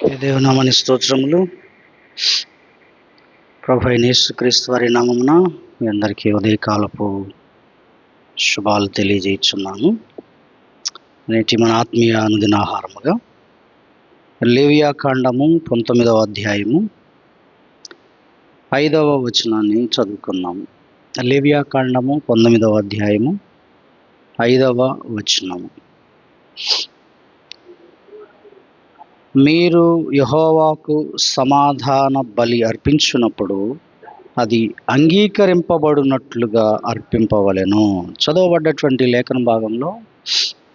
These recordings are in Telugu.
దేవునామని స్తోత్రములు. ప్రభు అయిన యేసుక్రీస్తు వారి నామమున మీ అందరికీ ఉదయకాలపు శుభాలు తెలియజేస్తున్నాను. నేటి మన ఆత్మీయ అనుదిన ఆహారముగా లేవియా కాండము 19వ అధ్యాయము 5వ వచనాన్ని చదువుకున్నాము. లేవియా కాండము 19వ అధ్యాయము 5వ వచనము. మీరు యెహోవాకు సమాధాన బలి అర్పించున్నప్పుడు అది అంగీకరింపబడినట్లుగా అర్పింపవలెను. చదవబడ్డటువంటి లేఖన భాగంలో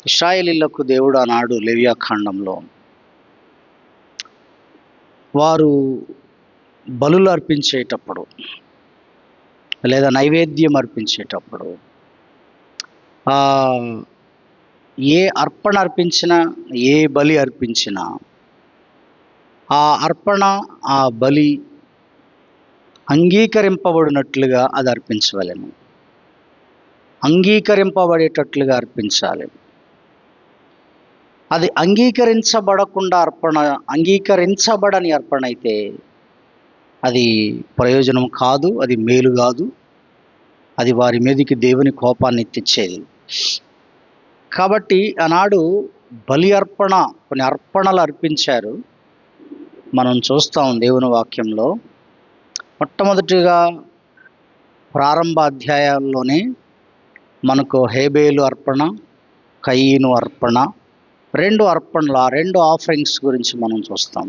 ఇశ్రాయేలీయులకు దేవుడు ఆనాడు లేవియా కాండంలో వారు బలులు అర్పించేటప్పుడు లేదా నైవేద్యం అర్పించేటప్పుడు ఏ అర్పణ అర్పించినా, ఏ బలి అర్పించినా ఆ అర్పణ, ఆ బలి అంగీకరింపబడినట్లుగా అది అర్పించవలెను. అంగీకరింపబడేటట్లుగా అర్పించాలి. అది అంగీకరించబడకుండా అంగీకరించబడని అర్పణ అయితే అది ప్రయోజనం కాదు, అది మేలు కాదు, అది వారి మీదకి దేవుని కోపాన్ని తెచ్చేది. కాబట్టి ఆనాడు బలి అర్పణ, కొన్ని అర్పణలు అర్పించారు. మనం చూస్తాం దేవుని వాక్యంలో మొట్టమొదటిగా ప్రారంభ అధ్యాయాల్లోనే మనకు హేబేలు అర్పణ, కయీను అర్పణ, రెండు అర్పణలు, ఆ రెండు ఆఫరింగ్స్ గురించి మనం చూస్తాం.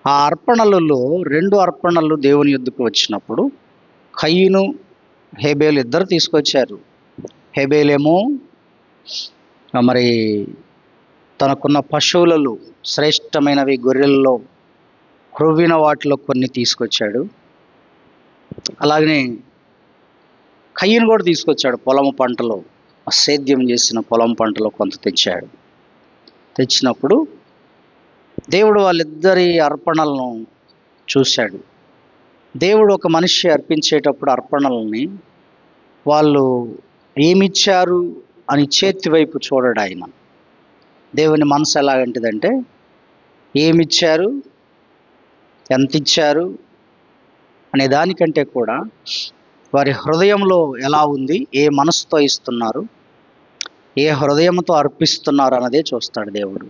ఆ అర్పణలలో రెండు అర్పణలు దేవుని యొద్దకు వచ్చినప్పుడు కయీను, హేబేలు ఇద్దరు తీసుకొచ్చారు. హేబేలేమో మరి తనకున్న పశువులలో శ్రేష్టమైనవి, గొర్రెల్లో క్రొవ్విన వాటిలో కొన్ని తీసుకొచ్చాడు. అలాగనే కయీను కూడా తీసుకొచ్చాడు. పొలం పంటలో, సేద్యం చేసిన పొలం పంటలో కొంత తెచ్చాడు. తెచ్చినప్పుడు దేవుడు వాళ్ళిద్దరి అర్పణలను చూశాడు. దేవుడు ఒక మనిషి అర్పించేటప్పుడు అర్పణలని వాళ్ళు ఏమిచ్చారు అని చేతి వైపు చూడడు ఆయన. దేవుని మనసు ఎలాగంటిదంటే ఏమిచ్చారు, ఎంత ఇచ్చారు అనే దానికంటే కూడా వారి హృదయంలో ఎలా ఉంది, ఏ మనసుతో ఇస్తున్నారు, ఏ హృదయంతో అర్పిస్తున్నారు అన్నదే చూస్తాడు దేవుడు.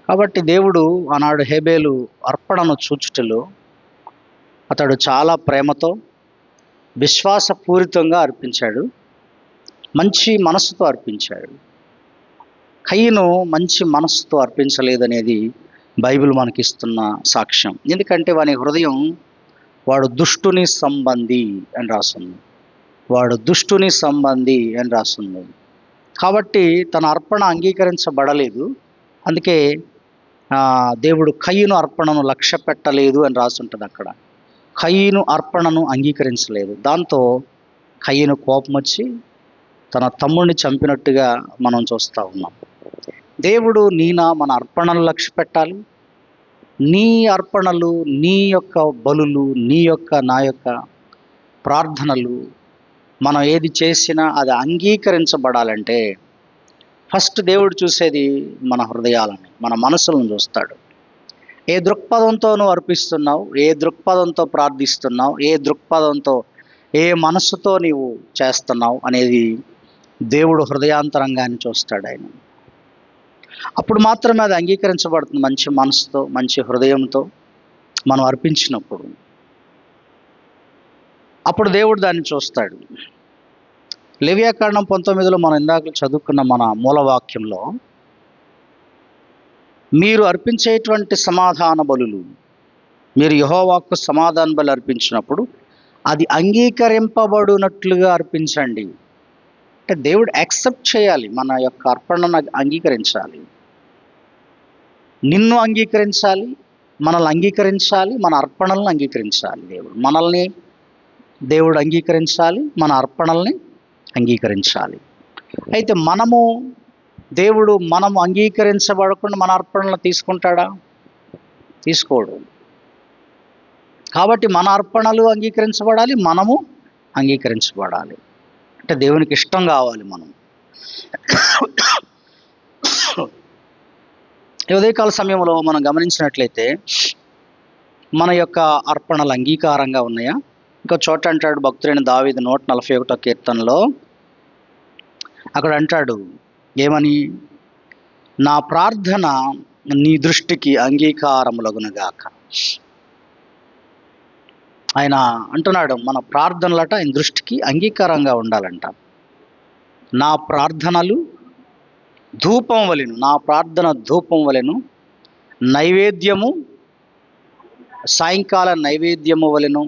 కాబట్టి దేవుడు ఆనాడు హేబేలు అర్పణను చూచుటలో అతడు చాలా ప్రేమతో, విశ్వాసపూరితంగా అర్పించాడు. మంచి మనసుతో అర్పించాడు. కయీను మంచి మనసుతో అర్పించలేదనేది బైబిల్ మనకిస్తున్న సాక్ష్యం. ఎందుకంటే వాని హృదయం, వాడు దుష్టుని సంబంధి అని రాస్తుంది. వాడు దుష్టుని సంబంధి అని రాస్తుంది. కాబట్టి తన అర్పణ అంగీకరించబడలేదు. అందుకే దేవుడు కయీను అర్పణను లక్ష్య పెట్టలేదు అని రాసుంటుంది అక్కడ. కయీను అర్పణను అంగీకరించలేదు. దాంతో కయీను కోపం వచ్చి తన తమ్ముడిని చంపినట్టుగా మనం చూస్తూ ఉన్నాం. దేవుడు మన అర్పణలు లక్ష్య పెట్టాలి. నీ అర్పణలు, నీ యొక్క బలులు, నా యొక్క ప్రార్థనలు, మనం ఏది చేసినా అది అంగీకరించబడాలంటే ఫస్ట్ దేవుడు చూసేది మన హృదయాలని, మన మనసులను చూస్తాడు. ఏ దృక్పథంతో నువ్వు అర్పిస్తున్నావు, ఏ దృక్పథంతో ప్రార్థిస్తున్నావు, ఏ దృక్పథంతో, ఏ మనసుతో నీవు చేస్తున్నావు అనేది దేవుడు హృదయాంతరంగాన్ని చూస్తాడు ఆయన. అప్పుడు మాత్రమే అది అంగీకరించబడుతుంది. మంచి మనసుతో, మంచి హృదయంతో మనం అర్పించినప్పుడు అప్పుడు దేవుడు దాన్ని చూస్తాడు. లేవియా కాండం 19లో మనం ఇందాక చదువుకున్న మన మూలవాక్యంలో మీరు అర్పించేటువంటి సమాధాన బలులు, మీరు యెహోవాకు సమాధాన బలి అర్పించినప్పుడు అది అంగీకరింపబడినట్లుగా అర్పించండి. అంటే దేవుడు యాక్సెప్ట్ చేయాలి, మన యొక్క అర్పణను అంగీకరించాలి. నిన్ను అంగీకరించాలి, మనల్ని అంగీకరించాలి, మన అర్పణలను అంగీకరించాలి. దేవుడు అంగీకరించాలి, మన అర్పణల్ని అంగీకరించాలి. అయితే మనము అంగీకరించబడకుండా మన అర్పణలు తీసుకుంటాడా? తీసుకోడు. కాబట్టి మన అర్పణలు అంగీకరించబడాలి, మనము అంగీకరించబడాలి. అంటే దేవునికి ఇష్టం కావాలి మనం. ఈ ఉదయకాల సమయంలో మనం గమనించినట్లయితే మన యొక్క అర్పణలు అంగీకారంగా ఉన్నాయా? ఇంకో చోట అంటాడు భక్తుడైన దావీదు 141 కీర్తనలో, అక్కడ అంటాడు ఏమని, నా ప్రార్థన నీ దృష్టికి అంగీకారములగునుగాక. ఆయన అంటున్నాడు మన ప్రార్థనలట ఆయన దృష్టికి అంగీకారంగా ఉండాలంట. నా ప్రార్థనలు ధూపం వలెను, నా ప్రార్థన ధూపం వలెను, నైవేద్యము సాయంకాల నైవేద్యము వలెను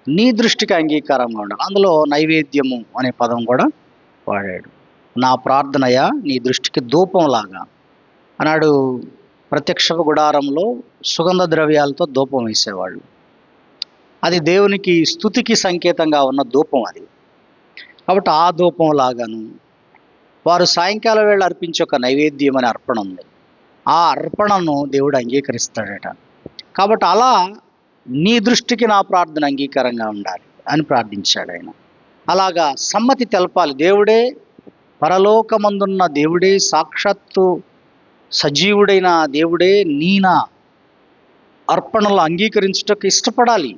నీ దృష్టికి అంగీకారంగా ఉండాలి. అందులో నైవేద్యము అనే పదం కూడా వాడాడు. నా ప్రార్థనయ నీ దృష్టికి ధూపంలాగా అన్నాడు. ప్రత్యక్ష గుడారంలో సుగంధ ద్రవ్యాలతో ధూపం వేసేవాళ్ళు. అది దేవునికి స్తుతికి సంకేతంగా ఉన్న ధూపం అది. కాబట్టి ఆ ధూపం లాగాను వారు సాయంకాలం వేళ అర్పించే ఒక నైవేద్యం అనే అర్పణ ఉంది. ఆ అర్పణను దేవుడు అంగీకరిస్తాడట. కాబట్టి అలా నీ దృష్టికి నా ప్రార్థన అంగీకారంగా ఉండాలి అని ప్రార్థించాడు ఆయన. అలాగా సమ్మతి తెలపాలి. దేవుడే, పరలోకమందున్న దేవుడే, సాక్షాత్తు సజీవుడైన దేవుడే నీనా అర్పణలు అంగీకరించుటకు ఇష్టపడాలి.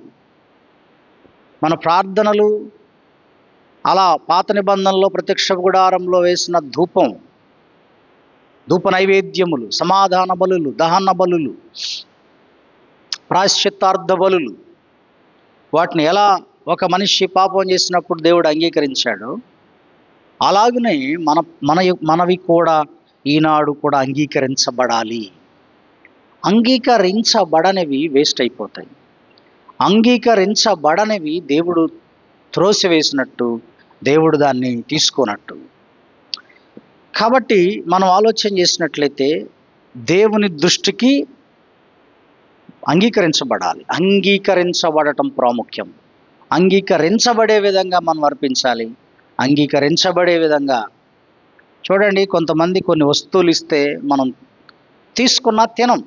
మన ప్రార్థనలు అలా పాత నిబంధనలో ప్రత్యక్ష గుడారంలో వేసిన ధూపం, ధూప నైవేద్యములు, సమాధాన బలులు, దహన బలులు, ప్రాయశ్చిత్తార్థ బలులు, వాటిని ఎలా ఒక మనిషి పాపం చేసినప్పుడు దేవుడు అంగీకరించాడో అలాగనే మనవి కూడా ఈనాడు కూడా అంగీకరించబడాలి. అంగీకరించబడనివి వేస్ట్ అయిపోతాయి. అంగీకరించబడనివి దేవుడు త్రోసివేసినట్టు, దేవుడు దాన్ని తీసుకోనట్టు. కాబట్టి మనం ఆలోచన చేసినట్లయితే దేవుని దృష్టికి అంగీకరించబడాలి. అంగీకరించబడటం ప్రాముఖ్యం. అంగీకరించబడే విధంగా మనం అర్పించాలి. అంగీకరించబడే విధంగా చూడండి, కొంతమంది కొన్ని వస్తువులు ఇస్తే మనం తీసుకున్నా తినం.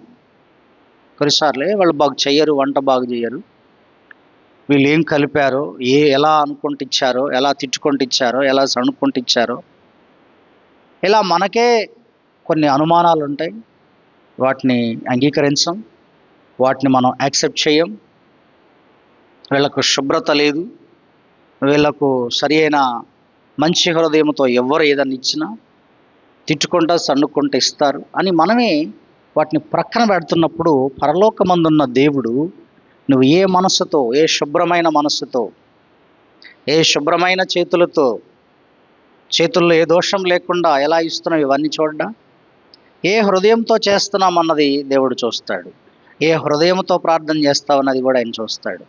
కొన్నిసార్లు వాళ్ళు బాగు చెయ్యరు, వంట బాగు చేయరు, వీళ్ళు ఏం కలిపారో, ఎలా అనుకుంటూ ఇచ్చారో, ఎలా తిట్టుకుంటూ ఇచ్చారో, ఎలా సణుక్కుంటూ ఇచ్చారో, ఇలా మనకే కొన్ని అనుమానాలు ఉంటాయి. వాటిని అంగీకరించం, వాటిని మనం యాక్సెప్ట్ చేయం. వీళ్ళకు శుభ్రత లేదు, వీళ్ళకు సరి అయిన మంచి హృదయంతో ఎవరు ఏదన్నా ఇచ్చినా తిట్టుకుంటా సన్నుకుంటూ ఇస్తారు అని మనమే వాటిని ప్రక్కన పెడుతున్నప్పుడు, పరలోకమందున్న దేవుడు నువ్వు ఏ మనస్సుతో, ఏ శుభ్రమైన మనస్సుతో, ఏ శుభ్రమైన చేతుల్లో ఏ దోషం లేకుండా ఎలా ఇస్తున్నావు ఇవన్నీ చూడ్డా, ఏ హృదయంతో చేస్తున్నామన్నది దేవుడు చూస్తాడు. ఏ హృదయంతో ప్రార్థన చేస్తావన్నది కూడా ఆయన చూస్తాడు.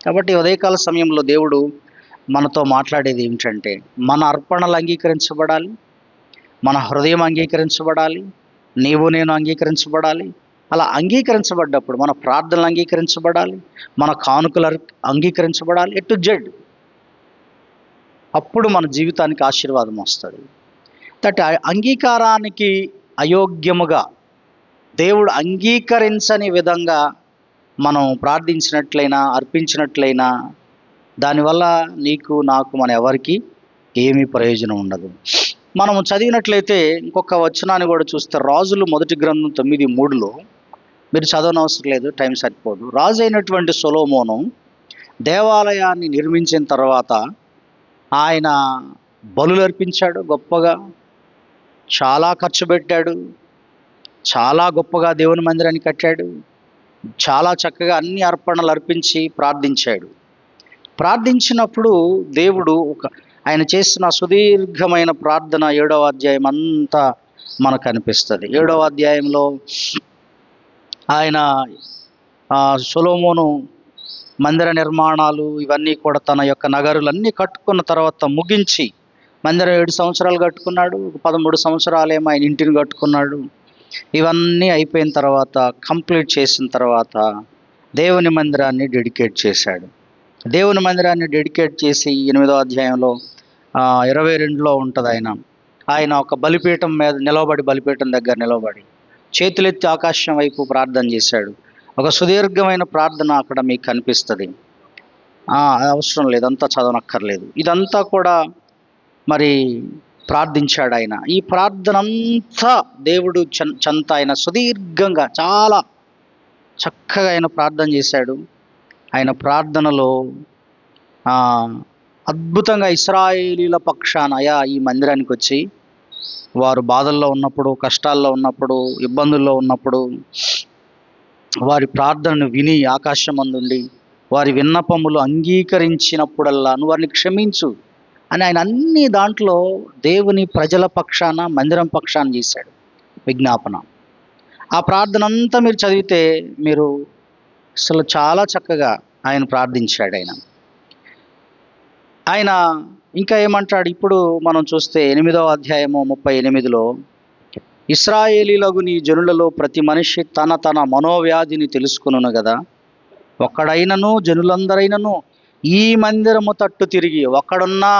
కాబట్టి ఉదయకాల సమయంలో దేవుడు మనతో మాట్లాడేది ఏమిటంటే, మన అర్పణలు అంగీకరించబడాలి, మన హృదయం అంగీకరించబడాలి, నీవు నేను అంగీకరించబడాలి. అలా అంగీకరించబడ్డప్పుడు మన ప్రార్థనలు అంగీకరించబడాలి, మన కానుకలు అంగీకరించబడాలి, ఎటు జెడ్. అప్పుడు మన జీవితానికి ఆశీర్వాదం వస్తుంది. అంగీకారానికి అయోగ్యముగా, దేవుడు అంగీకరించని విధంగా మనం ప్రార్థించినట్లయినా, అర్పించినట్లయినా దానివల్ల నీకు నాకు మన ఎవరికి ఏమీ ప్రయోజనం ఉండదు. మనం చదివినట్లయితే ఇంకొక వచనాన్ని కూడా చూస్తే, రాజులు 1 గ్రంథం 9:3లో, మీరు చదవనవసరం లేదు, టైం సరిపోదు. రాజు అయినటువంటి సొలొమోను దేవాలయాన్ని నిర్మించిన తర్వాత ఆయన బలులు అర్పించాడు. గొప్పగా చాలా ఖర్చు పెట్టాడు, చాలా గొప్పగా దేవుని మందిరాన్ని కట్టాడు, చాలా చక్కగా అన్ని అర్పణలు అర్పించి ప్రార్థించాడు. ప్రార్థించినప్పుడు దేవుడు ఆయన చేసిన సుదీర్ఘమైన ప్రార్థన 7వ అధ్యాయం అంతా మనకు అనిపిస్తుంది. 7వ అధ్యాయంలో ఆయన సొలొమోను మందిర నిర్మాణాలు ఇవన్నీ కూడా తన యొక్క నగరులన్నీ కట్టుకున్న తర్వాత ముగించి, మందిరం 7 సంవత్సరాలు కట్టుకున్నాడు, 13 సంవత్సరాలేమో ఆయన ఇంటిని కట్టుకున్నాడు. ఇవన్నీ అయిపోయిన తర్వాత, కంప్లీట్ చేసిన తర్వాత దేవుని మందిరాన్ని డెడికేట్ చేశాడు. దేవుని మందిరాన్ని డెడికేట్ చేసి 8వ అధ్యాయంలో 22లో ఉంటుంది, ఆయన ఒక బలిపీఠం మీద నిలబడి, బలిపీఠం దగ్గర నిలబడి చేతులెత్తి ఆకాశం వైపు ప్రార్థన చేశాడు. ఒక సుదీర్ఘమైన ప్రార్థన అక్కడ మీకు కనిపిస్తుంది. అవసరం లేదు, అంతా చదవనక్కర్లేదు. ఇదంతా కూడా మరి ప్రార్థించాడు ఆయన. ఈ ప్రార్థన అంతా దేవుడు చెంత ఆయన సుదీర్ఘంగా చాలా చక్కగా ఆయన ప్రార్థన చేశాడు. ఆయన ప్రార్థనలో ఆ, అద్భుతంగా ఇశ్రాయేలీల పక్షాన అయా ఈ మందిరానికి వచ్చి వారు బాధల్లో ఉన్నప్పుడు, కష్టాల్లో ఉన్నప్పుడు, ఇబ్బందుల్లో ఉన్నప్పుడు వారి ప్రార్థనను విని ఆకాశమందుండి వారి విన్నపములు అంగీకరించినప్పుడల్లా నువ్వు వారిని క్షమించు అని ఆయన అన్ని దాంట్లో దేవుని ప్రజల పక్షాన, మందిరం పక్షాన చేశాడు విజ్ఞాపన. ఆ ప్రార్థన అంతా మీరు చదివితే మీరు అసలు చాలా చక్కగా ఆయన ప్రార్థించాడు. ఆయన ఇంకా ఏమంటాడు, ఇప్పుడు మనం చూస్తే 8వ అధ్యాయము 38లో ఇశ్రాయేలీలగు నీ జనులలో ప్రతి మనిషి తన తన మనోవ్యాధిని తెలుసుకును కదా, ఒక్కడైనను జనులందరైనను ఈ మందిరము తట్టు తిరిగి, ఒక్కడున్నా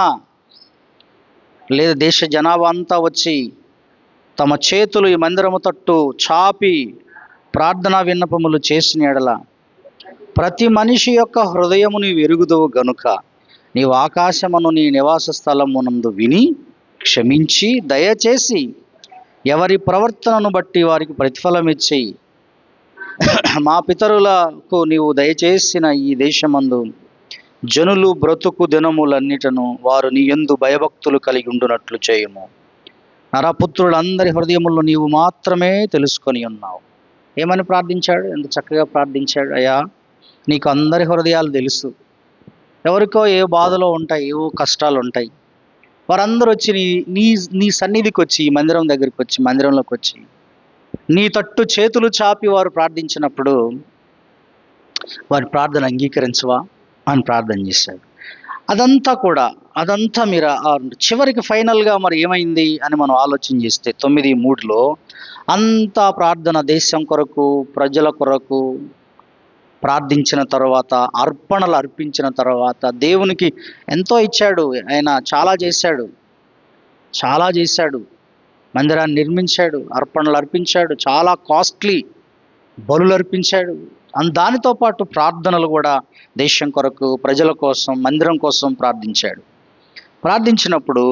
లేదా దేశ జనాభా అంతా వచ్చి తమ చేతులు ఈ మందిరము తట్టు చాపి ప్రార్థనా విన్నపములు చేసిన ఎడల ప్రతి మనిషి యొక్క హృదయము నీవు ఎరుగుదువు గనుక నీవు ఆకాశమును నీ నివాస స్థలమునందు విని క్షమించి దయచేసి ఎవరి ప్రవర్తనను బట్టి వారికి ప్రతిఫలం ఇచ్చి మా పితరులకు నీవు దయచేసిన ఈ దేశమందు జనులు బ్రతుకు దినములన్నిటను వారు నీ యందు భయభక్తులు కలిగి ఉండునట్లు చేయము. నరపుత్రులందరి హృదయములను నీవు మాత్రమే తెలుసుకొని ఉన్నావు. ఏమని ప్రార్థించాడు? ఎంత చక్కగా ప్రార్థించాడు. అయ్యా, నీకు అందరి హృదయాలు తెలుసు. ఎవరికో ఏ బాధలో ఉంటాయి, ఏవో కష్టాలు ఉంటాయి. వారందరూ వచ్చి నీ నీ సన్నిధికి వచ్చి, ఈ మందిరం దగ్గరికి వచ్చి, మందిరంలోకి వచ్చి నీ తట్టు చేతులు చాపి వారు ప్రార్థించినప్పుడు వారి ప్రార్థన అంగీకరించవా అని ప్రార్థన చేశాడు. అదంతా మీరు చివరికి ఫైనల్గా మరి ఏమైంది అని మనం ఆలోచన చేస్తే 9:3లో అంతా ప్రార్థన దేశం కొరకు, ప్రజల కొరకు ప్రార్థించిన తర్వాత, అర్పణలు అర్పించిన తర్వాత దేవునికి ఎంతో ఇచ్చాడు. ఆయన చాలా చేశాడు. మందిరాన్ని నిర్మించాడు, అర్పణలు అర్పించాడు, చాలా కాస్ట్లీ బలులు అర్పించాడు. దానితో పాటు ప్రార్థనలు కూడా దేశం కొరకు, ప్రజల కోసం, మందిరం కోసం ప్రార్థించాడు. ప్రార్థించినప్పుడు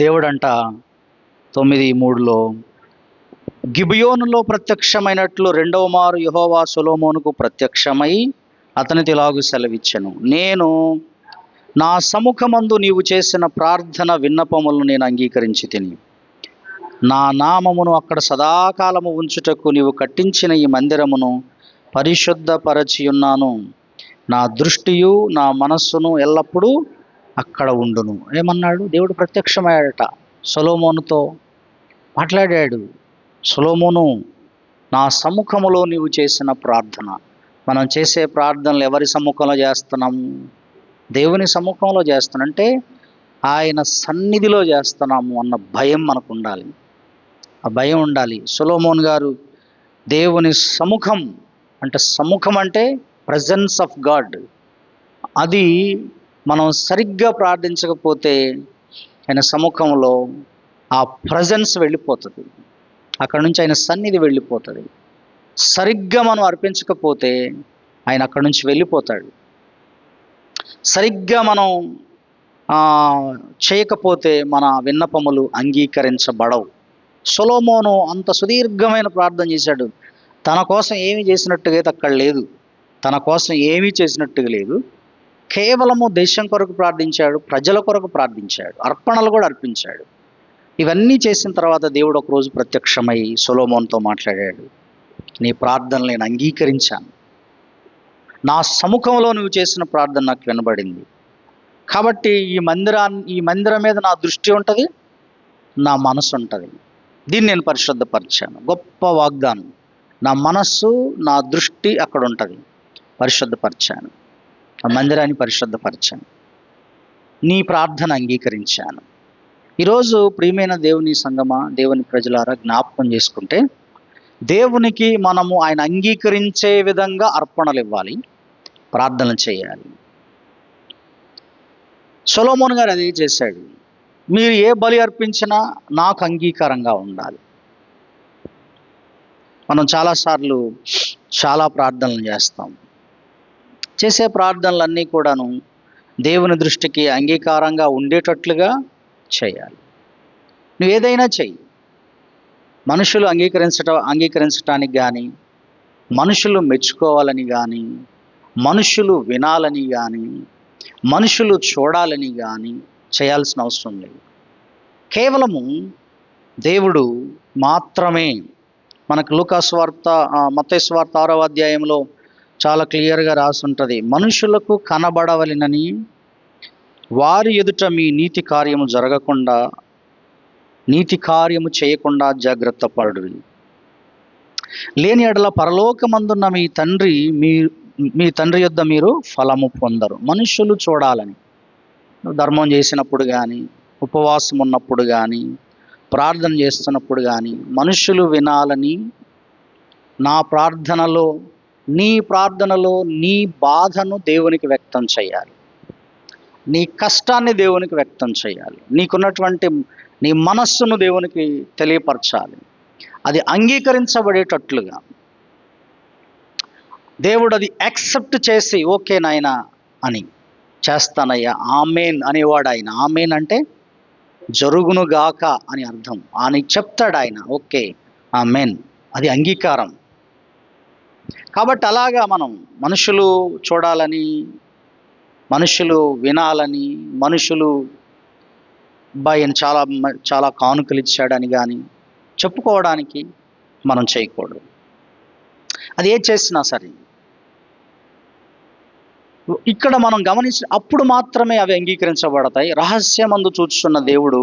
దేవుడంట 9:3లో గిబియోనులో ప్రత్యక్షమైనట్లు రెండవ మారు యెహోవా సొలొమోనుకు ప్రత్యక్షమై అతనితో ఇలాగు సెలవిచ్చెను, నేను నా సముఖమందు నీవు చేసిన ప్రార్థన విన్నపములను నేను అంగీకరించి తిని నా నామమును అక్కడ సదాకాలము ఉంచుటకు నీవు కట్టించిన ఈ మందిరమును పరిశుద్ధపరచి ఉన్నాను. నా దృష్టియు నా మనస్సును ఎల్లప్పుడూ అక్కడ ఉండును. ఏమన్నాడు? దేవుడు ప్రత్యక్షమయ్యాడట, సొలొమోనుతో మాట్లాడాడు. సొలొమోను, నా సముఖములో నీవు చేసిన ప్రార్థన. మనం చేసే ప్రార్థనలు ఎవరి సముఖంలో చేస్తున్నాము? దేవుని సముఖంలో చేస్తున్నాం అంటే ఆయన సన్నిధిలో చేస్తున్నాము అన్న భయం మనకు ఉండాలి. ఆ భయం ఉండాలి. సొలొమోన్ గారు దేవుని సముఖం అంటే ప్రజెన్స్ ఆఫ్ గాడ్, అది మనం సరిగ్గా ప్రార్థించకపోతే ఆయన సముఖంలో ఆ ప్రజెన్స్ వెళ్ళిపోతుంది, అక్కడ నుంచి ఆయన సన్నిధి వెళ్ళిపోతుంది. సరిగ్గా మనం అర్పించకపోతే ఆయన అక్కడి నుంచి వెళ్ళిపోతాడు. సరిగ్గా మనం చేయకపోతే మన విన్నపములు అంగీకరించబడవు. సొలొమోను అంత సుదీర్ఘమైన ప్రార్థన చేశాడు. తన కోసం ఏమీ చేసినట్టుగా అయితే అక్కడ లేదు. తన కోసం ఏమీ చేసినట్టుగా లేదు. కేవలము దేశం కొరకు ప్రార్థించాడు, ప్రజల కొరకు ప్రార్థించాడు, అర్పణలు కూడా అర్పించాడు. ఇవన్నీ చేసిన తర్వాత దేవుడు ఒకరోజు ప్రత్యక్షమై సొలొమోనుతో మాట్లాడాడు, నీ ప్రార్థనలు నేను అంగీకరించాను, నా సముఖంలో నువ్వు చేసిన ప్రార్థన నాకు వినబడింది. కాబట్టి ఈ మందిరం మీద నా దృష్టి ఉంటుంది, నా మనసు ఉంటుంది. దీన్ని నేను పరిశుద్ధపరిచాను. గొప్ప వాగ్దానం. నా మనస్సు, నా దృష్టి అక్కడ ఉంటుంది. పరిశుద్ధపరిచాను, ఆ మందిరాన్ని పరిశుద్ధపరిచాను, నీ ప్రార్థన అంగీకరించాను. ఈరోజు ప్రియమైన దేవుని సంగమా, దేవుని ప్రజలారా, జ్ఞాపకం చేసుకుంటే దేవునికి మనము ఆయన అంగీకరించే విధంగా అర్పణలు ఇవ్వాలి, ప్రార్థన చేయాలి. సొలొమోను గారు అదే చేశాడు. మీరు ఏ బలి అర్పించినా నాకు అంగీకారంగా ఉండాలి. మనం చాలాసార్లు చాలా ప్రార్థనలు చేస్తాం. చేసే ప్రార్థనలన్నీ కూడాను దేవుని దృష్టికి అంగీకారంగా ఉండేటట్లుగా చేయాలి. నువ్వు ఏదైనా చెయ్యి. మనుషులు అంగీకరించటానికి కానీ, మనుషులు మెచ్చుకోవాలని కానీ, మనుషులు వినాలని కానీ, మనుషులు చూడాలని కానీ చేయాల్సిన అవసరం లేదు. కేవలము దేవుడు మాత్రమే. మనకు లూకాసు వార్త, మత్తయి సువార్త 6వ అధ్యాయంలో చాలా క్లియర్గా రాసి ఉంటుంది. మనుషులకు కనబడవలెనని వారి ఎదుట మీ నీతి కార్యము జరగకుండా, నీతి కార్యము చేయకుండా జాగ్రత్త పడుడి. లేని ఎడల పరలోకమందున్న మీ తండ్రి యొద్ద మీరు ఫలము పొందరు. మనుషులు చూడాలని, ధర్మం చేసినప్పుడు కానీ, ఉపవాసం ఉన్నప్పుడు కానీ, ప్రార్థన చేస్తున్నప్పుడు కానీ, మనుషులు వినాలని, నీ ప్రార్థనలో నీ బాధను దేవునికి వ్యక్తం చేయాలి, నీ కష్టాన్ని దేవునికి వ్యక్తం చేయాలి, నీకున్నటువంటి నీ మనస్సును దేవునికి తెలియపరచాలి. అది అంగీకరించబడేటట్లుగా దేవుడు అది యాక్సెప్ట్ చేసి, ఓకే నాయనా అని చేస్తానయ్యా, ఆమేన్ అనేవాడు ఆయన. ఆమేన్ అంటే జరుగునుగాక అని అర్థం. అని చెప్తాడు ఆయన, ఓకే ఆమేన్, అది అంగీకారం. కాబట్టి అలాగా మనం మనుషులు చూడాలని, మనుషులు వినాలని, మనుషులు ఆయన చాలా కానుకలు ఇచ్చాడని కానీ చెప్పుకోవడానికి మనం చేయకూడదు. అది ఏ చేసినా సరే ఇక్కడ మనం అప్పుడు మాత్రమే అవి అంగీకరించబడతాయి. రహస్యమందు చూచుచున్న దేవుడు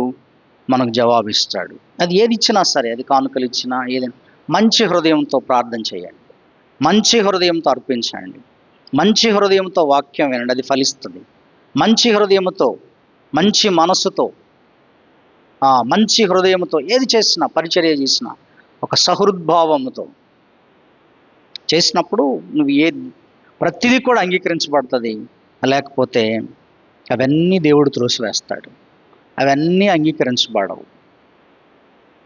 మనకు జవాబిస్తాడు. అది ఏది ఇచ్చినా సరే, అది కానుకలు ఇచ్చినా ఏదైనా, మంచి హృదయంతో ప్రార్థన చేయండి, మంచి హృదయంతో అర్పించండి, మంచి హృదయంతో వాక్యం వినండి, అది ఫలిస్తుంది. మంచి హృదయంతో, మంచి మనసుతో, మంచి హృదయంతో ఏది చేసినా, పరిచర్య చేసినా ఒక సహృద్భావముతో చేసినప్పుడు నువ్వు ప్రతిదీ కూడా అంగీకరించబడుతుంది. లేకపోతే అవన్నీ దేవుడు త్రోసివేస్తాడు, అవన్నీ అంగీకరించబడవు,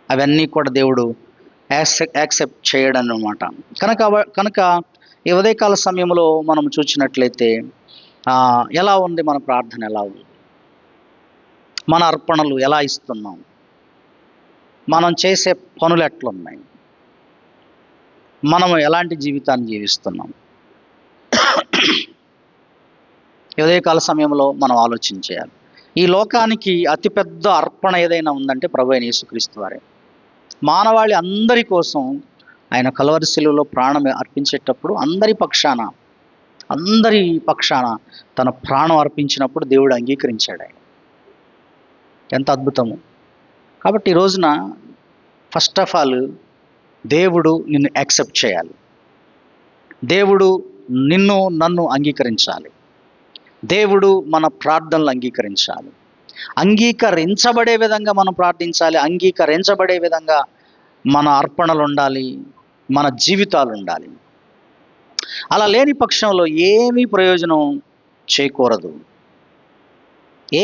అవన్నీ కూడా దేవుడు యాక్సెప్ట్ చేయడం అన్నమాట. కనుక ఈ ఉదయకాల సమయంలో మనం చూసినట్లయితే ఎలా ఉంది మన ప్రార్థన, ఎలా ఉంది, మన అర్పణలు ఎలా ఇస్తున్నాం, మనం చేసే పనులు ఎట్లున్నాయి, మనం ఎలాంటి జీవితాన్ని జీవిస్తున్నాం. ఉదయకాల సమయంలో మనం ఆలోచించేయాలి. ఈ లోకానికి అతిపెద్ద అర్పణ ఏదైనా ఉందంటే ప్రభు అయిన యేసుక్రీస్తు వారే. మానవాళి అందరి కోసం ఆయన కల్వరి శిలువలో ప్రాణం అర్పించేటప్పుడు అందరి పక్షాన తన ప్రాణం అర్పించినప్పుడు దేవుడు అంగీకరించాడు. ఆయన ఎంత అద్భుతము. కాబట్టి ఈ రోజున ఫస్ట్ ఆఫ్ ఆల్ దేవుడు నిన్ను యాక్సెప్ట్ చేయాలి, దేవుడు నన్ను అంగీకరించాలి, దేవుడు మన ప్రార్థనలు అంగీకరించాలి. అంగీకరించబడే విధంగా మనం ప్రార్థించాలి, అంగీకరించబడే విధంగా మన అర్పణలు ఉండాలి, మన జీవితాలు ఉండాలి. అలా లేని పక్షంలో ఏమీ ప్రయోజనం చేకూరదు,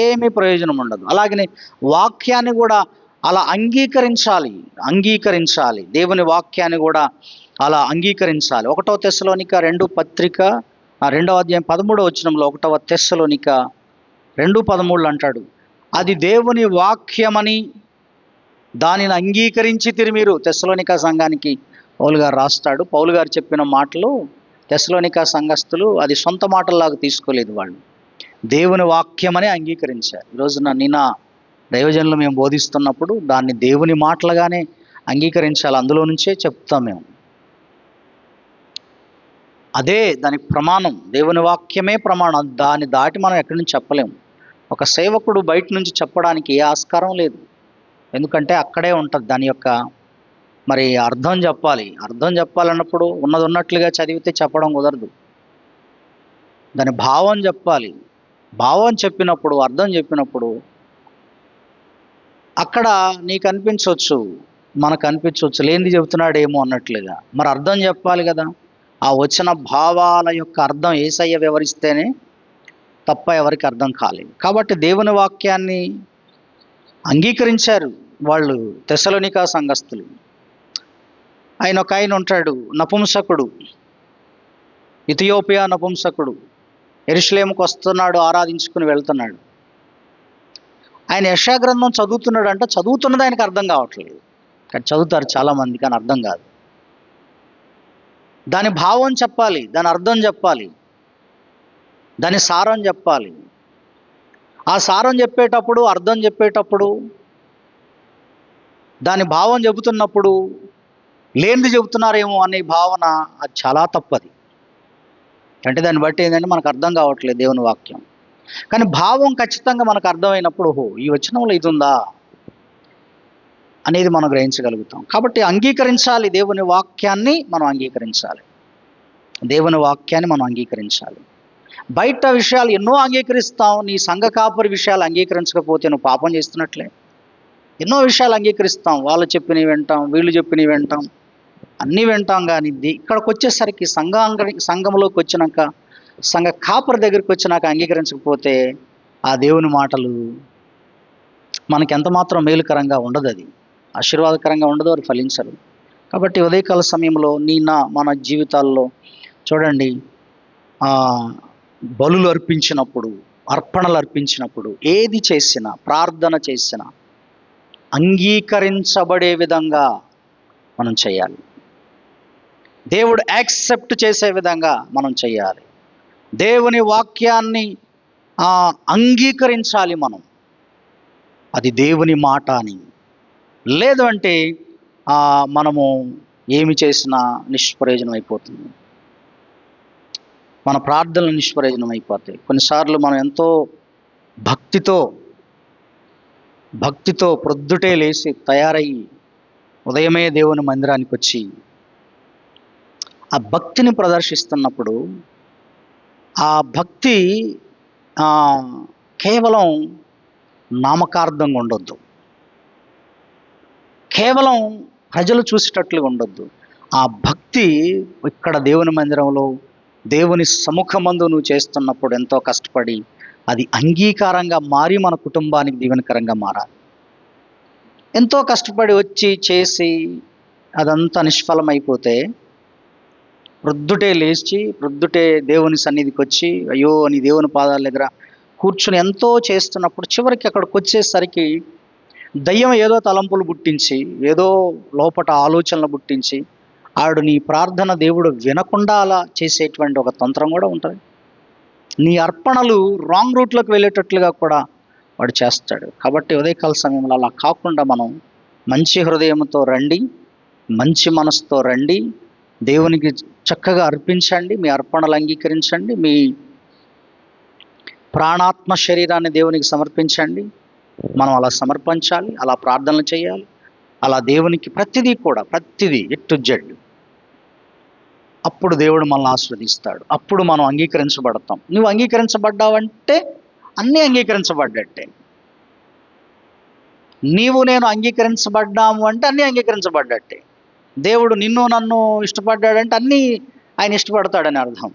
ఏమీ ప్రయోజనం ఉండదు. అలాగనే వాక్యాన్ని కూడా అలా అంగీకరించాలి, దేవుని వాక్యాన్ని కూడా అలా అంగీకరించాలి. 1వ తెస్సలోనిక 2 పత్రిక 2వ అధ్యాయం 13వ వచనంలో 1వ తెస్సలోనిక 2:13 అంటాడు, అది దేవుని వాక్యమని దానిని అంగీకరించి మీరు. తెస్సలోనిక సంఘానికి పౌలు గారు రాస్తాడు. పౌలు గారు చెప్పిన మాటలు తెస్సలోనిక సంఘస్థులు అది సొంత మాటల్లాగా తీసుకోలేదు, వాళ్ళు దేవుని వాక్యమని అంగీకరించారు. ఈరోజున నిన్న దైవజనులు మేము బోధిస్తున్నప్పుడు దాన్ని దేవుని మాటలుగానే అంగీకరించాలి, అందులో నుంచే చెప్తాం మేము. అదే దానికి ప్రమాణం, దేవుని వాక్యమే ప్రమాణం. దాన్ని దాటి మనం ఎక్కడి నుంచి చెప్పలేము. ఒక సేవకుడు బయట నుంచి చెప్పడానికి ఏ ఆస్కారం లేదు, ఎందుకంటే అక్కడే ఉంటుంది దాని యొక్క మరి అర్థం చెప్పాలి. అర్థం చెప్పాలన్నప్పుడు ఉన్నది ఉన్నట్లుగా చదివితే చెప్పడం కుదరదు, దాని భావం చెప్పాలి. భావం చెప్పినప్పుడు, అర్థం చెప్పినప్పుడు అక్కడ నీకు అనిపించవచ్చు, మనకు అనిపించవచ్చు లేనిది చెబుతున్నాడేమో అన్నట్లుగా. మరి అర్థం చెప్పాలి కదా. ఆ వచ్చిన భావాల యొక్క అర్థం యేసయ్య వివరిస్తేనే తప్ప ఎవరికి అర్థం కాలేదు. కాబట్టి దేవుని వాక్యాన్ని అంగీకరించారు వాళ్ళు తెస్సలోనిక సంఘస్థులు. ఒక ఆయన ఉంటాడు, నపుంసకుడు, ఇథియోపియా నపుంసకుడు, యెరూషలేముకు వస్తున్నాడు, ఆరాధించుకుని వెళ్తున్నాడు. ఆయన యెషయా గ్రంథం చదువుతున్నాడంటే చదువుతున్నది ఆయనకు అర్థం కావట్లేదు, కానీ చదువుతారు చాలామంది, కానీ అర్థం కాదు. దాని భావం చెప్పాలి, దాని అర్థం చెప్పాలి, దాని సారం చెప్పాలి. ఆ సారం చెప్పేటప్పుడు, అర్థం చెప్పేటప్పుడు, దాని భావం చెబుతున్నప్పుడు లేనిది చెబుతున్నారేమో అనే భావన అది చాలా తప్పది. అంటే దాన్ని బట్టి ఏంటంటే మనకు అర్థం కావట్లేదు దేవుని వాక్యం. కానీ భావం ఖచ్చితంగా మనకు అర్థమైనప్పుడు, ఓహో ఈ వచనంలో ఇది ఉందా అనేది మనం గ్రహించగలుగుతాం. కాబట్టి అంగీకరించాలి, దేవుని వాక్యాన్ని మనం అంగీకరించాలి, దేవుని వాక్యాన్ని మనం అంగీకరించాలి. బయట విషయాలు ఎన్నో అంగీకరిస్తాం, నీ సంఘ కాపరి విషయాలు అంగీకరించకపోతే నువ్వు పాపం చేస్తున్నట్లే. ఎన్నో విషయాలు అంగీకరిస్తాం, వాళ్ళు చెప్పినవి వింటాం, వీళ్ళు చెప్పినవి వింటాం, అన్నీ వింటాం. కానీ ఇక్కడికి వచ్చేసరికి సంఘంలోకి వచ్చినాక, సంఘ కాపరి దగ్గరికి వచ్చినాక అంగీకరించకపోతే ఆ దేవుని మాటలు మనకి ఎంత మాత్రం మేలుకరంగా ఉండదు, అది ఆశీర్వాదకరంగా ఉండదు, అది ఫలించరు. కాబట్టి ఉదయకాల సమయంలో మన జీవితాల్లో చూడండి, బలులు అర్పించినప్పుడు, అర్పణలు అర్పించినప్పుడు, ఏది చేసినా, ప్రార్థన చేసినా అంగీకరించబడే విధంగా మనం చేయాలి. దేవుడు యాక్సెప్ట్ చేసే విధంగా మనం చేయాలి. దేవుని వాక్యాన్ని అంగీకరించాలి మనం, అది దేవుని మాట అని. లేదు అంటే మనము ఏమి చేసినా నిష్ప్రయోజనం అయిపోతుంది, మన ప్రార్థనలు నిష్ప్రయోజనం అయిపోతాయి. కొన్నిసార్లు మనం ఎంతో భక్తితో ప్రొద్దుటే లేచి తయారయ్యి ఉదయమే దేవుని మందిరానికి వచ్చి ఆ భక్తిని ప్రదర్శిస్తున్నప్పుడు ఆ భక్తి కేవలం నామకార్థంగా ఉండొద్దు, కేవలం ప్రజలు చూసేటట్లుగా ఉండొద్దు. ఆ భక్తి ఇక్కడ దేవుని మందిరంలో దేవుని సముఖమందు నువ్వు చేస్తున్నప్పుడు ఎంతో కష్టపడి అది అంగీకారంగా మారి మన కుటుంబానికి దీవెనకరంగా మారాలి. ఎంతో కష్టపడి వచ్చి చేసి అదంతా నిష్ఫలమైపోతే ప్రొద్దుటే లేచి ప్రొద్దుటే దేవుని సన్నిధికి వచ్చి అయ్యో అని దేవుని పాదాల దగ్గర కూర్చుని ఎంతో చేస్తున్నప్పుడు చివరికి అక్కడికి వచ్చేసరికి దయ్యం ఏదో తలంపులు పుట్టించి, ఏదో లోపట ఆలోచనలు పుట్టించి ఆడు నీ ప్రార్థన దేవుడు వినకుండా అలా చేసేటువంటి ఒక తంత్రం కూడా ఉంటుంది. నీ అర్పణలు రాంగ్ రూట్లోకి వెళ్ళేటట్లుగా కూడా వాడు చేస్తాడు. కాబట్టి ఉదయకాల సమయంలో అలా కాకుండా మనం మంచి హృదయంతో రండి, మంచి మనసుతో రండి, దేవునికి చక్కగా అర్పించండి, మీ అర్పణలు అంగీకరించండి, మీ ప్రాణాత్మ శరీరాన్ని దేవునికి సమర్పించండి. మనం అలా సమర్పించాలి, అలా ప్రార్థనలు చేయాలి, అలా దేవునికి ప్రతిదీ ఎట్టు జెడ్. అప్పుడు దేవుడు మనల్ని ఆస్వాదిస్తాడు, అప్పుడు మనం అంగీకరించబడతాం. నువ్వు అంగీకరించబడ్డావంటే అన్నీ అంగీకరించబడ్డట్టే. నేను అంగీకరించబడ్డాము అంటే అన్నీ అంగీకరించబడ్డట్టే. దేవుడు నన్ను ఇష్టపడ్డాడంటే అన్నీ ఆయన ఇష్టపడతాడని అర్థం.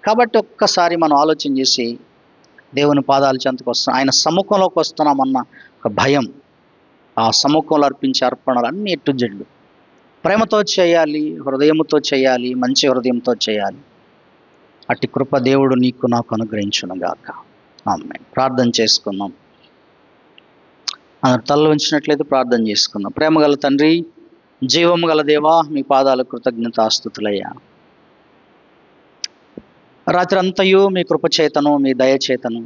కాబట్టి ఒక్కసారి మనం ఆలోచన చేసి దేవుని పాదాల చెంతకు వస్తున్నాం, ఆయన సముఖంలోకి వస్తున్నామన్న ఒక భయం, ఆ సముఖంలో అర్పించే అర్పణలు అన్నీ ఎట్టు జడ్లు ప్రేమతో చేయాలి, హృదయంతో చేయాలి, మంచి హృదయంతో చేయాలి. అట్టి కృప దేవుడు నీకు నాకు అనుగ్రహించునుగాక. ఆమేన్. ప్రార్థన చేసుకుందాం. అందరు తల్ల ఉంచినట్లయితే ప్రార్థన చేసుకుందాం. ప్రేమగల తండ్రి, జీవము గల దేవా, మీ పాదాల కృతజ్ఞతాస్తుతులయ్యా. రాత్రి అంతయు మీ కృపచేతను, మీ దయచేతను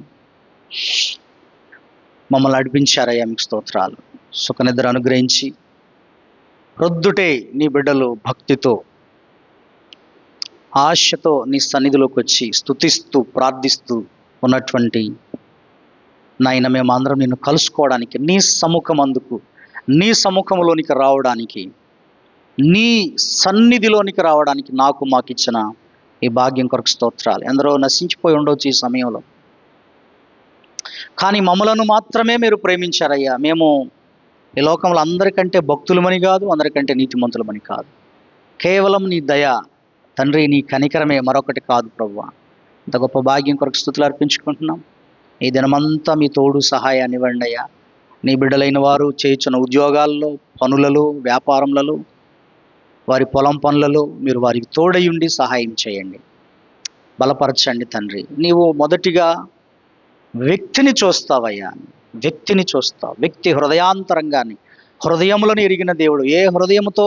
మమ్మల్ని నడిపించారయ్యా, మీకు స్తోత్రాలు. సుఖనిద్ర అనుగ్రహించి ప్రొద్దుటే నీ బిడ్డలు భక్తితో, ఆశతో నీ సన్నిధిలోకి వచ్చి స్తుతిస్తూ ప్రార్థిస్తూ ఉన్నటువంటి నాయన, మేమందరం నిన్ను కలుసుకోవడానికి, నీ సముఖమందుకు, నీ సముఖంలోనికి రావడానికి, నీ సన్నిధిలోనికి రావడానికి మాకు ఇచ్చిన ఈ భాగ్యం కొరకు స్తోత్రాలు. ఎందరో నశించిపోయి ఉండవచ్చు ఈ సమయంలో, కానీ మమ్మలను మాత్రమే మీరు ప్రేమించారయ్యా. మేము ఈ లోకంలో అందరికంటే భక్తులమని కాదు, అందరికంటే నీతిమంతులమని కాదు, కేవలం నీ దయ తండ్రి, నీ కనికరమే, మరొకటి కాదు ప్రభువా. ఇంత గొప్ప భాగ్యం కొరకు స్తుతులు అర్పించుకుంటున్నాం. ఈ దినమంతా మీ తోడు సహాయాన్ని ఇవ్వండి అయ్యా. నీ బిడ్డలైన వారు చేయుచున్న ఉద్యోగాల్లో, పనులలో, వ్యాపారములలో, వారి పొలం పనులలో మీరు వారికి తోడయుండి సహాయం చేయండి, బలపరచండి తండ్రి. నీవు మొదటిగా వ్యక్తిని చూస్తావయ్యా, వ్యక్తిని చూస్తావు, వ్యక్తి హృదయాంతరంగాన్ని, హృదయములను ఎరిగిన దేవుడు. ఏ హృదయముతో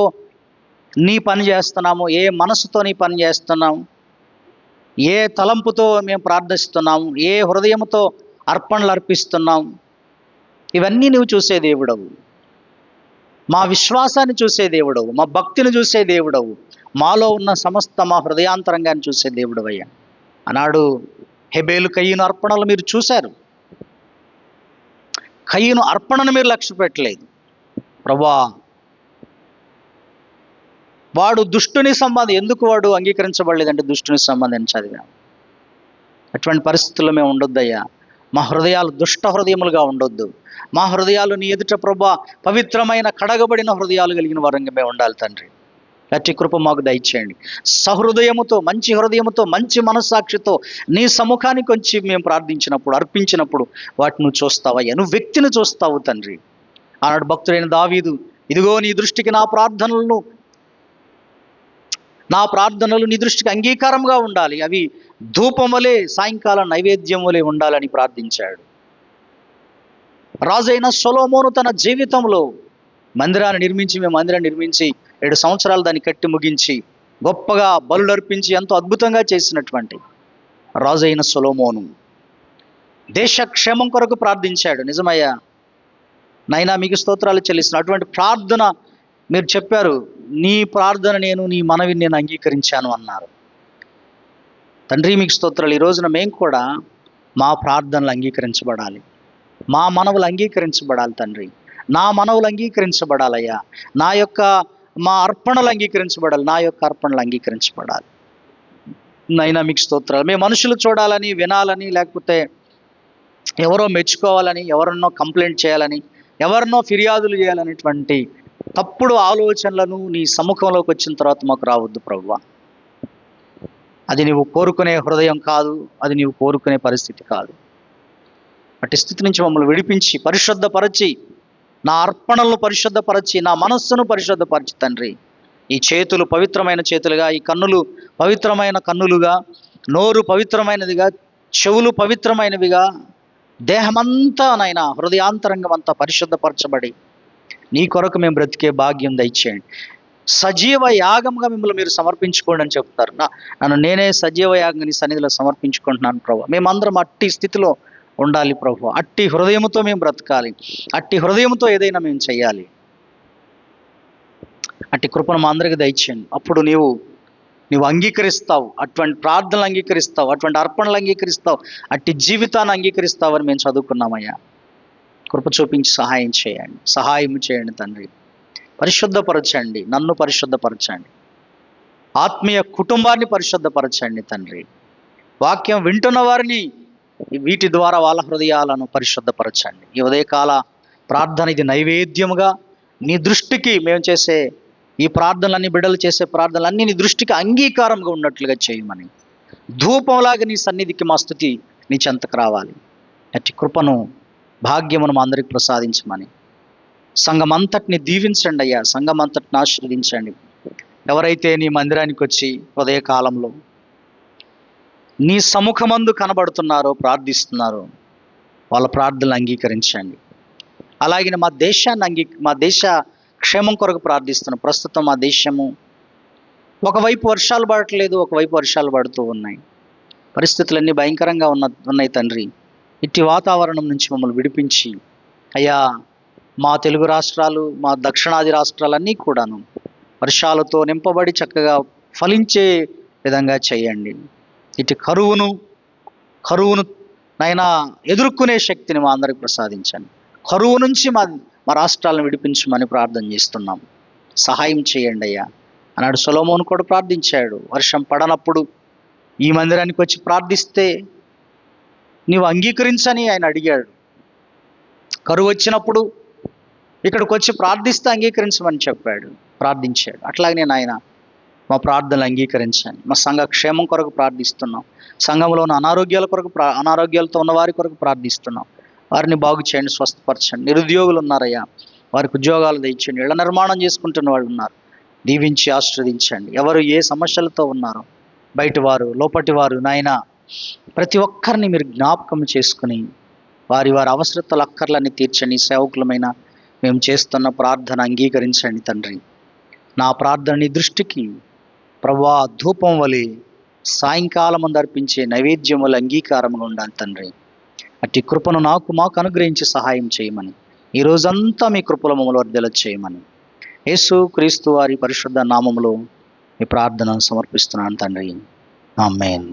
నీ పని చేస్తున్నాము, ఏ మనసుతో నీ పని చేస్తున్నాము, ఏ తలంపుతో మేము ప్రార్థిస్తున్నాము, ఏ హృదయముతో అర్పణలు అర్పిస్తున్నాం, ఇవన్నీ నువ్వు చూసే దేవుడవు. మా విశ్వాసాన్ని చూసే దేవుడవు, మా భక్తిని చూసే దేవుడవు, మాలో ఉన్న సమస్త మా హృదయాంతరంగాన్ని చూసే దేవుడు అయ్యా. అన్నాడు హెబేలు కయ్యను అర్పణలు మీరు చూశారు, కయ్యను అర్పణను మీరు లక్ష్య పెట్టలేదు. ప్రభువా, వాడు దుష్టుని సంబంధం, ఎందుకు వాడు అంగీకరించబడలేదంటే దుష్టుని సంబంధం చదివాం. అటువంటి పరిస్థితుల్లో మేము ఉండొద్దయ్యా. మా హృదయాలు దుష్ట హృదయములుగా ఉండొద్దు. మా హృదయాలు నీ ఎదుట ప్రభువా పవిత్రమైన కడగబడిన హృదయాలు కలిగిన వారంగా మేము ఉండాలి తండ్రి. అట్టి కృప మాకు దయచేయండి. సహృదయముతో, మంచి హృదయముతో, మంచి మనస్సాక్షితో నీ సముఖానికి వచ్చి మేము ప్రార్థించినప్పుడు, అర్పించినప్పుడు వాటిని నువ్వు చూస్తావయ్యా, నువ్వు వ్యక్తిని చూస్తావు తండ్రి. ఆనాడు భక్తుడైన దావీదు, ఇదిగో నీ దృష్టికి నా ప్రార్థనలు నీ దృష్టికి అంగీకారంగా ఉండాలి, అవి ధూపం వలె, సాయంకాలం నైవేద్యం వలె ఉండాలని ప్రార్థించాడు. రాజైన సొలొమోను తన జీవితంలో మందిరాన్ని నిర్మించి 7 సంవత్సరాలు దాన్ని కట్టి ముగించి గొప్పగా బలులు అర్పించి ఎంతో అద్భుతంగా చేసినటువంటి రాజైన సొలొమోను దేశ క్షేమం కొరకు ప్రార్థించాడు. నిజమయ్యా నైనా మీకు స్తోత్రాలు చెల్లిస్తున్న అటువంటి ప్రార్థన మీరు చెప్పారు. నీ ప్రార్థన నీ మనవిని నేను అంగీకరించాను అన్నారు. తండ్రి మీకు స్తోత్రాలు. ఈ రోజున మేము కూడా మా ప్రార్థనలు అంగీకరించబడాలి, మా మనవులు అంగీకరించబడాలి తండ్రి. నా మనవులు అంగీకరించబడాలయ్యా, మా అర్పణలు అంగీకరించబడాలి, నా యొక్క అర్పణలు అంగీకరించబడాలి. నైనా మీకు స్తోత్రాలు. మేము మనుషులు చూడాలని, వినాలని, లేకపోతే ఎవరో మెచ్చుకోవాలని, ఎవరన్నో కంప్లైంట్ చేయాలని, ఎవరినో ఫిర్యాదులు చేయాలనేటువంటి తప్పుడు ఆలోచనలను నీ సముఖంలోకి వచ్చిన తర్వాత మాకు రావద్దు ప్రభువా. అది నీవు కోరుకునే హృదయం కాదు, అది నీవు కోరుకునే పరిస్థితి కాదు. అట్టి స్థితి నుంచి మమ్మల్ని విడిపించి, పరిశుద్ధపరచి, నా అర్పణలను పరిశుద్ధపరచి, నా మనస్సును పరిశుద్ధపరచి తండ్రి. ఈ చేతులు పవిత్రమైన చేతులుగా, ఈ కన్నులు పవిత్రమైన కన్నులుగా, నోరు పవిత్రమైనదిగా, చెవులు పవిత్రమైనవిగా, దేహమంతా నైనా హృదయాంతరంగం అంతా పరిశుద్ధపరచబడి నీ కొరకు మేము బ్రతికే భాగ్యం దయచేయండి. సజీవ యాగంగా మిమ్మల్ని మీరు సమర్పించుకోండి అని చెప్తారు. నన్ను నేనే సజీవ యాగంగా నీ సన్నిధిలో సమర్పించుకుంటున్నాను ప్రభు. మేమందరం అట్టి స్థితిలో ఉండాలి ప్రభు. అట్టి హృదయంతో మేము బ్రతకాలి, అట్టి హృదయంతో ఏదైనా మేము చేయాలి. అట్టి కృపను మా అందరికి దయచేయండి. అప్పుడు నీవు అంగీకరిస్తావు, అటువంటి ప్రార్థనలు అంగీకరిస్తావు, అటువంటి అర్పణలు అంగీకరిస్తావు, అట్టి జీవితాన్ని అంగీకరిస్తావని మేము చదువుకున్నామయ్యా. కృప చూపించి సహాయం చేయండి తండ్రి. పరిశుద్ధపరచండి, నన్ను పరిశుద్ధపరచండి, ఆత్మీయ కుటుంబాన్ని పరిశుద్ధపరచండి తండ్రి. వాక్యం వింటున్న వారిని వీటి ద్వారా వాళ్ళ హృదయాలను పరిశుద్ధపరచండి. ఈ ఉదయకాల ప్రార్థన ఇది నైవేద్యముగా నీ దృష్టికి మేము చేసే ఈ ప్రార్థనలన్నీ, బిడ్డలు చేసే ప్రార్థనలన్నీ నీ దృష్టికి అంగీకారంగా ఉన్నట్లుగా చేయమని, ధూపంలాగా నీ సన్నిధికి మా స్తుతి నీ చెంతకు రావాలి. అట్టి కృపను, భాగ్యమును మా అందరికి ప్రసాదించమని, సంఘం అంతటిని దీవించండి అయ్యా, సంఘం అంతటిని ఆశీర్వదించండి. ఎవరైతే నీ మందిరానికి వచ్చి ఉదయకాలంలో నీ సముఖమందు కనబడుతున్నారో, ప్రార్థిస్తున్నారో, వాళ్ళ ప్రార్థనలు అంగీకరించండి. అలాగే మా దేశ క్షేమం కొరకు ప్రార్థిస్తున్నాం. ప్రస్తుతం మా దేశము ఒకవైపు వర్షాలు పడట్లేదు, ఒకవైపు వర్షాలు పడుతూ ఉన్నాయి. పరిస్థితులన్నీ భయంకరంగా ఉన్నాయి తండ్రి. ఇట్టి వాతావరణం నుంచి మమ్మల్ని విడిపించి అయ్యా, మా తెలుగు రాష్ట్రాలు, మా దక్షిణాది రాష్ట్రాలన్నీ కూడాను వర్షాలతో నింపబడి చక్కగా ఫలించే విధంగా చేయండి. ఇటు కరువును నైనా ఎదుర్కొనే శక్తిని మా అందరికి ప్రసాదించండి. కరువు నుంచి మా రాష్ట్రాలను విడిపించమని ప్రార్థన చేస్తున్నాం. సహాయం చేయండి అయ్యా. అన్నాడు సొలొమోను కూడా ప్రార్థించాడు. వర్షం పడనప్పుడు ఈ మందిరానికి వచ్చి ప్రార్థిస్తే నీవు అంగీకరించని ఆయన అడిగాడు. కరువు వచ్చినప్పుడు ఇక్కడికి వచ్చి ప్రార్థిస్తే అంగీకరించమని చెప్పాడు, ప్రార్థించాడు. అట్లాగనే నాయన మా ప్రార్థనలు అంగీకరించండి. మా సంఘ క్షేమం కొరకు ప్రార్థిస్తున్నాం. సంఘంలో ఉన్న అనారోగ్యాలతో ఉన్న వారి కొరకు ప్రార్థిస్తున్నాం. వారిని బాగు చేయండి, స్వస్థపరచండి. నిరుద్యోగులు ఉన్నారయ్యా, వారికి ఉద్యోగాలు తెచ్చండి. ఇళ్ల నిర్మాణం చేసుకుంటున్న వాళ్ళు ఉన్నారు, దీవించి ఆశీర్వదించండి. ఎవరు ఏ సమస్యలతో ఉన్నారో, బయటి వారు లోపటి వారు నాయన ప్రతి ఒక్కరిని మీరు జ్ఞాపకం చేసుకుని వారి వారి అవసరతల అక్కర్లన్నీ తీర్చండి. సేవకులమైన మేము చేస్తున్న ప్రార్థన అంగీకరించండి తండ్రి. నా ప్రార్థన నీ దృష్టికి ప్రభువా ధూపం వలె సాయంకాలం అర్పించే నైవేద్యం వల్ల అంగీకారములు ఉండాలి తండ్రి. అట్టి కృపను మాకు అనుగ్రహించి సహాయం చేయమని, ఈ రోజంతా మీ కృపలో మమ్మల్ని వర్ధిల్ల చేయమని యేసు క్రీస్తు వారి పరిశుద్ధ నామములో ఈ ప్రార్థనను సమర్పిస్తున్నాను తండ్రి. ఆమేన్.